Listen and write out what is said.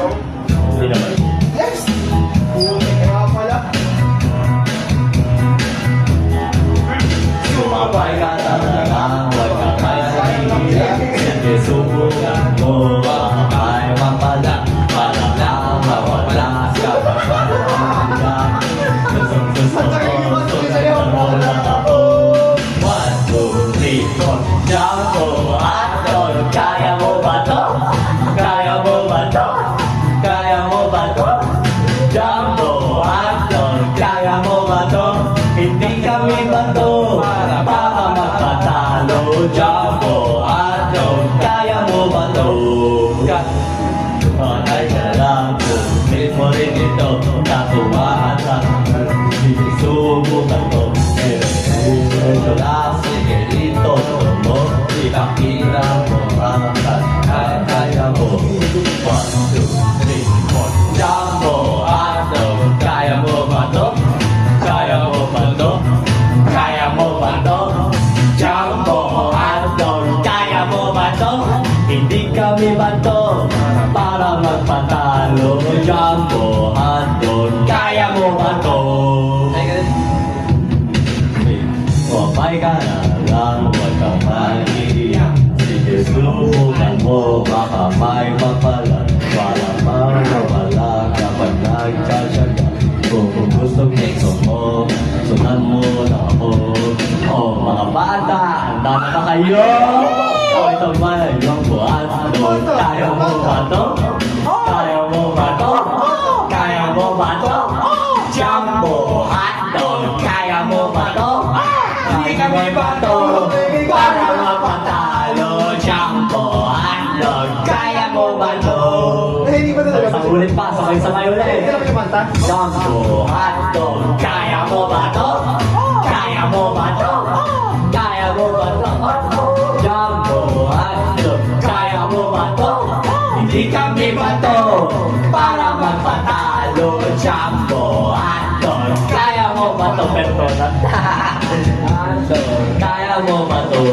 Hindi naman. Yes! Kaya pala. Sumabay ka talaga, huwag ka kaya hihirap. Sige, subukan mo, ay mapala. Para lang mawala ka pa pala. Gusto ko, sundan mo lang ako. 1, 2, 3, 4. Jumbo, Anton, kaya mo ba to? Kaya mo ba to? Kaya mo ba to? Jumbo, Anton, kaya mo ba to? Hindi kami bato para magpatalo. Jumbo, Anton, kaya mo ba to? Patay ka lang, sulit mo rin ito. Natuwaan lang, subukan ko. Ito lang, sige dito mo. Ipakita mo ang kaya mo. 1, 2, 3, 4. Jumbo, Anton, kaya mo ba to? Kaya mo ba to? Kaya mo ba to? Jumbo, Anton, kaya mo ba to? Hindi kami bato para magpatalo. Jumbo, Anton, kaya mo ba to? Wapay ka na lang, huwag kang mahihiyak. Sige, subukan mo, baka may mapalan. Walang mawawala kapag nagtsatsaga. Kung gusto mo, sundan mo na ako. Oh, mga bata, handa na ba kayo? Oh, ito ba yung buwan? Kaya mo ba to? Kaya mo ba to? Kaya mo ba to? Jumbo, Anton, kaya mo ba to? Hindi kami bato para mapatalo. Jumbo, Anton, kaya mo ba to? Hindi ba talaga? Sa ulit pa, sabay-sabay ulit. Hindi ka kumanta? Jumbo, Anton, kaya mo ba to? Kaya mo ba to? Kaya mo ba to? Jumbo, Anton, kaya mo ba to? Hindi kami bato para magpatalo. Jumbo, Anton, kaya mo ba to? Anton, kaya mo ba to?